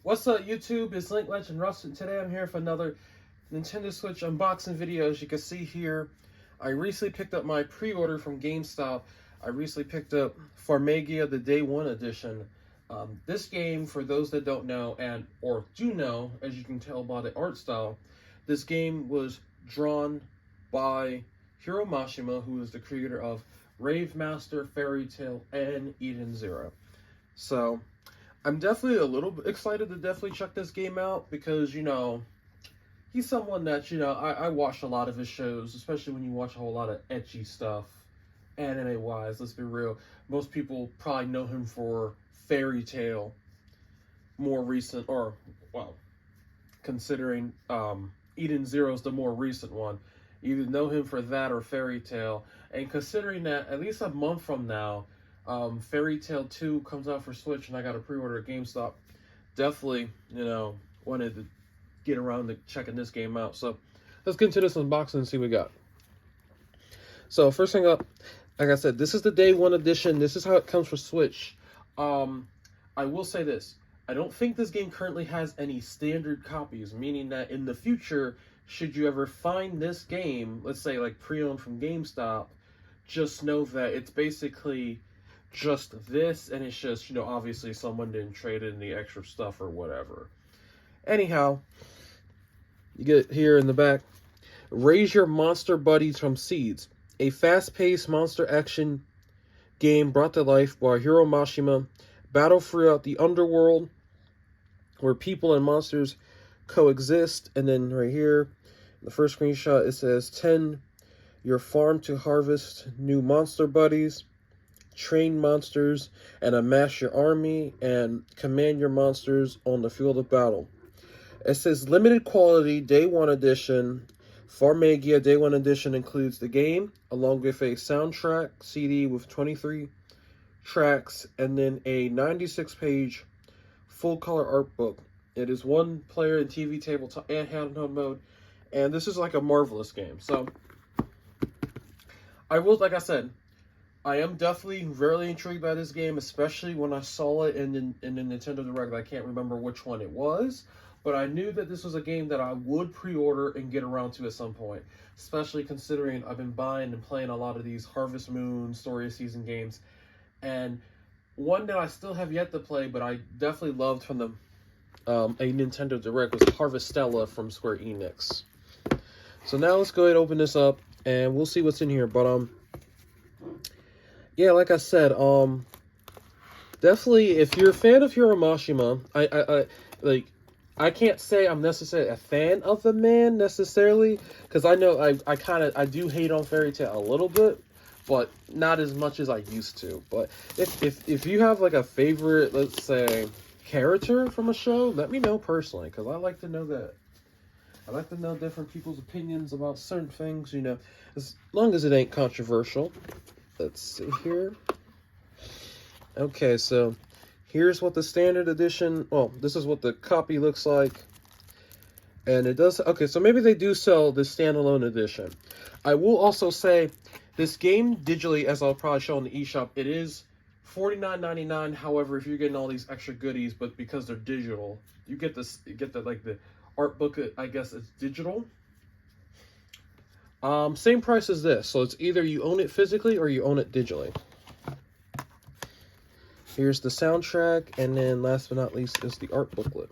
What's up, YouTube? It's Link Legend Russ, and today I'm here for another Nintendo Switch unboxing video. As you can see here, I recently picked up my pre-order from GameStop. I recently picked up Farmagia, the Day 1 edition. This game, for those that don't know, or do know, as you can tell by the art style, this game was drawn by Hiro Mashima, who is the creator of Rave Master, Fairy Tail, and Eden Zero. So I'm definitely a little bit excited to definitely check this game out because, you know, he's someone that, you know, I watch a lot of his shows, especially when you watch a whole lot of ecchi stuff, anime-wise, let's be real. Most people probably know him for Fairy Tail, more recent, or, well, considering Eden Zero's the more recent one. You either know him for that or Fairy Tail, and considering that at least a month from now, Fairy Tail 2 comes out for Switch, and I got a pre-order at GameStop. Definitely, you know, wanted to get around to checking this game out. So let's get into this unboxing and see what we got. So first thing up, like I said, this is the Day 1 edition. This is how it comes for Switch. I will say this. I don't think this game currently has any standard copies, meaning that in the future, should you ever find this game, let's say like pre-owned from GameStop, just know that it's basically just this, and it's just, you know, obviously someone didn't trade in the extra stuff or whatever. Anyhow, you get here in the back, Raise Your Monster Buddies from Seeds, a fast-paced monster action game brought to life by Hiro Mashima. Battle throughout the underworld where people and monsters coexist. And then right here, the first screenshot, it says 10 your farm to harvest new monster buddies, train monsters, and amass your army and command your monsters on the field of battle. It says limited quality Day 1 edition. Farmagia Day 1 edition includes the game along with a soundtrack CD with 23 tracks and then a 96-page full-color art book. It is one player in TV, tabletop, and handheld mode, and this is like a marvelous game. So I will, like I said, I am definitely very intrigued by this game, especially when I saw it in the Nintendo Direct. I can't remember which one it was, but I knew that this was a game that I would pre-order and get around to at some point, especially considering I've been buying and playing a lot of these Harvest Moon Story of Season games. And one that I still have yet to play, but I definitely loved from the a Nintendo Direct, was Harvestella from Square Enix. So now let's go ahead and open this up, and we'll see what's in here. But yeah, like I said, definitely if you're a fan of Hiro Mashima, I can't say I'm necessarily a fan of the man necessarily, because I know I do hate on Fairy Tail a little bit, but not as much as I used to. But if you have like a favorite, let's say, character from a show, let me know personally, because I like to know that. I like to know different people's opinions about certain things, you know, as long as it ain't controversial. Let's see here. Okay, so here's what the standard edition, well, this is what the copy looks like. And it does, okay, so maybe they do sell the standalone edition. I will also say, this game digitally, as I'll probably show in the eShop, it is $49.99. However, if you're getting all these extra goodies, but because they're digital, you get this, you get the like the art book. I guess it's digital. Same price as this, so it's either you own it physically or you own it digitally. Here's the soundtrack, and then last but not least is the art booklet.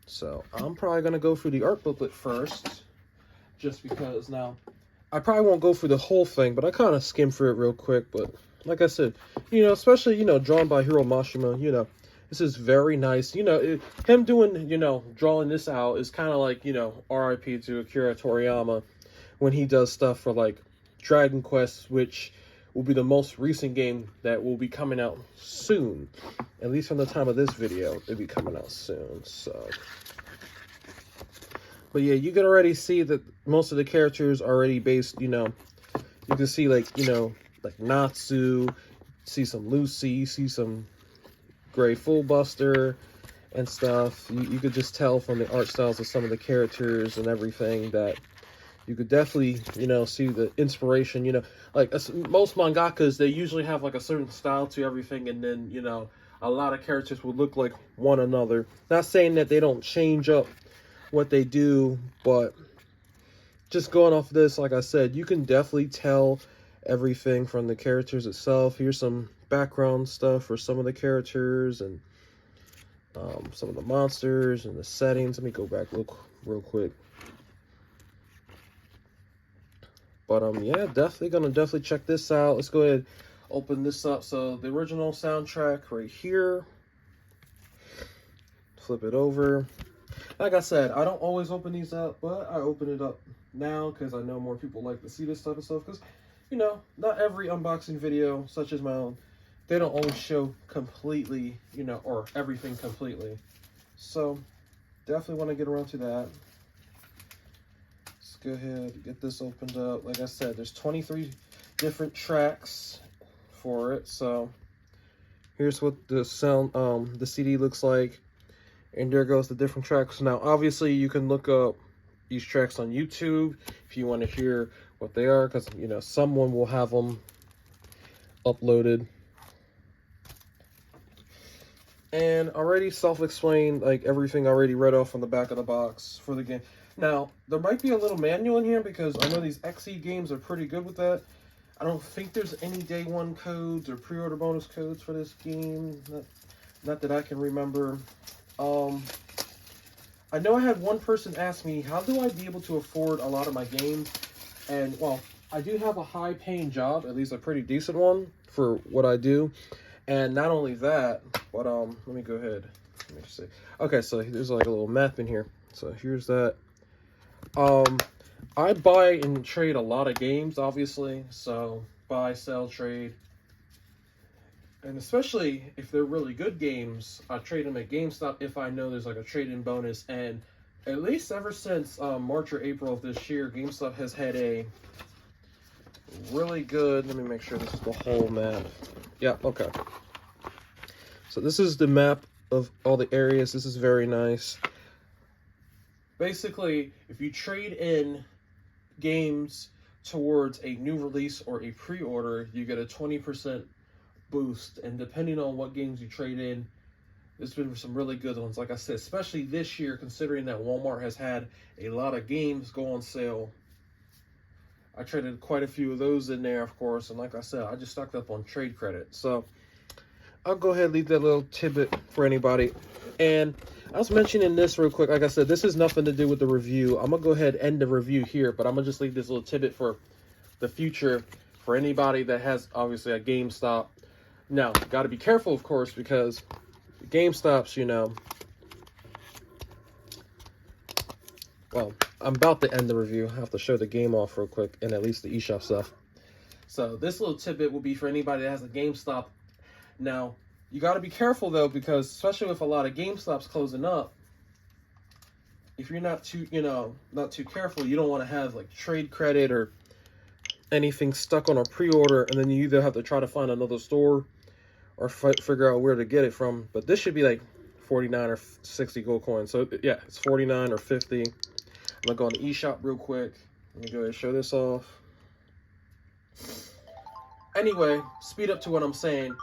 So I'm probably gonna go through the art booklet first, just because now. I probably won't go through the whole thing, but I kind of skim through it real quick. But like I said, you know, especially, you know, drawn by Hiro Mashima, you know, this is very nice. You know, him doing, you know, drawing this out is kind of like, you know, RIP to Akira Toriyama when he does stuff for like Dragon Quest, which will be the most recent game that will be coming out soon. At least from the time of this video, it'll be coming out soon. So. But yeah, you can already see that most of the characters are already based, you know, you can see like, you know, like Natsu, see some Lucy, see some Gray Fullbuster and stuff. You could just tell from the art styles of some of the characters and everything that you could definitely, you know, see the inspiration, you know, like most mangakas, they usually have like a certain style to everything, and then, you know, a lot of characters will look like one another. Not saying that they don't change up what they do, but just going off of this, like I said, you can definitely tell everything from the characters itself. Here's some background stuff for some of the characters and some of the monsters and the settings. Let me go back real quick. But yeah, definitely check this out. Let's go ahead, open this up. So the original soundtrack right here. Flip it over. Like I said, I don't always open these up, but I open it up now because I know more people like to see this type of stuff. Because, you know, not every unboxing video, such as my own, they don't always show completely, you know, or everything completely. So definitely want to get around to that. Let's go ahead and get this opened up. Like I said, there's 23 different tracks for it. So here's what the sound, the CD looks like. And there goes the different tracks. Now, obviously, you can look up these tracks on YouTube if you want to hear what they are, because, you know, someone will have them uploaded. And already self-explained, like everything already read off on the back of the box for the game. Now, there might be a little manual in here because I know these XE games are pretty good with that. I don't think there's any day one codes or pre-order bonus codes for this game. Not that I can remember. I know I had one person ask me, how do I be able to afford a lot of my games? And, well, I do have a high-paying job, at least a pretty decent one for what I do. And not only that, but, let me go ahead. Let me just see. Okay, so there's like a little map in here. So here's that. I buy and trade a lot of games, obviously. So, buy, sell, trade. And especially if they're really good games, I trade them at GameStop if I know there's like a trade-in bonus. And at least ever since March or April of this year, GameStop has had a really good, let me make sure this is the whole map. Yeah, okay. So this is the map of all the areas. This is very nice. Basically, if you trade in games towards a new release or a pre-order, you get a 20% boost, and depending on what games you trade in, there's been some really good ones. Like I said, especially this year, considering that Walmart has had a lot of games go on sale. I traded quite a few of those in there, of course, and like I said, I just stocked up on trade credit. So I'll go ahead and leave that little tidbit for anybody. And I was mentioning this real quick. Like I said, this has nothing to do with the review. I'm gonna go ahead and end the review here, but I'm gonna just leave this little tidbit for the future for anybody that has obviously a GameStop. Now, got to be careful, of course, because GameStops, you know, well, I'm about to end the review. I have to show the game off real quick, and at least the eShop stuff. So this little tidbit will be for anybody that has a GameStop. Now, you got to be careful, though, because especially with a lot of GameStops closing up, if you're not too, you know, not too careful, you don't want to have, like, trade credit or anything stuck on a pre-order, and then you either have to try to find another store or figure out where to get it from. But this should be like 49 or 60 gold coins. So yeah, it's 49 or 50. I'm gonna go on the eShop real quick. Let me go ahead and show this off. Anyway, speed up to what I'm saying.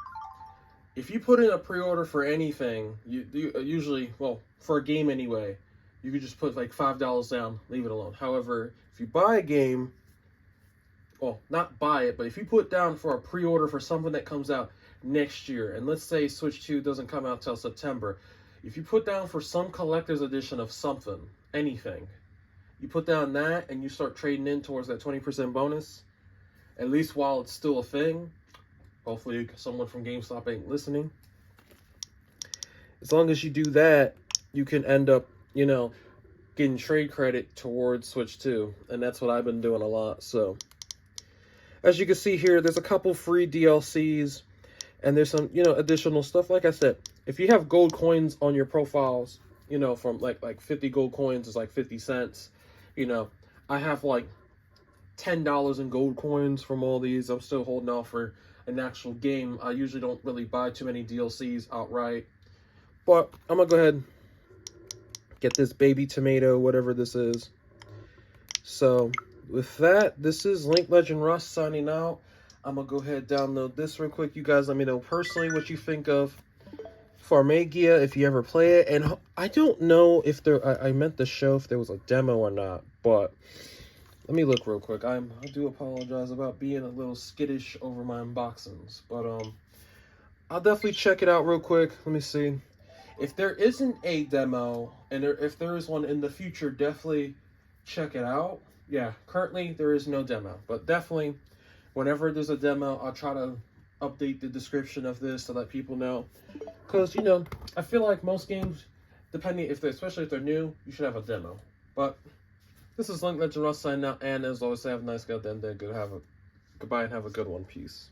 If you put in a pre-order for anything, you usually, well, for a game anyway, you could just put like $5 down, leave it alone. However, if you buy a game, well, not buy it, but if you put down for a pre-order for something that comes out next year, and let's say Switch 2 doesn't come out till September, if you put down for some collector's edition of something, anything, you put down that and you start trading in towards that 20% bonus, at least while it's still a thing. Hopefully someone from GameStop ain't listening. As long as you do that, you can end up, you know, getting trade credit towards Switch 2, and that's what I've been doing a lot. So as you can see here, there's a couple free DLCs, and there's some, you know, additional stuff. Like I said, if you have gold coins on your profiles, you know, from like 50 gold coins is like 50 cents. You know, I have like $10 in gold coins from all these. I'm still holding off for an actual game. I usually don't really buy too many DLCs outright. But I'm going to go ahead and get this baby tomato, whatever this is. So with that, this is Link Legend Russ signing out. I'm going to go ahead and download this real quick. You guys let me know personally what you think of Farmagia, if you ever play it. And I don't know if I meant to show if there was a demo or not, but let me look real quick. I do apologize about being a little skittish over my unboxings, but I'll definitely check it out real quick. Let me see. If there isn't a demo, and if there is one in the future, definitely check it out. Yeah, currently there is no demo, but definitely whenever there's a demo, I'll try to update the description of this to let people know. Because, you know, I feel like most games, depending especially if they're new, you should have a demo. But this is Link Legend Russ signing out, and as always, have a nice goddamn day. Goodbye and have a good one. Peace.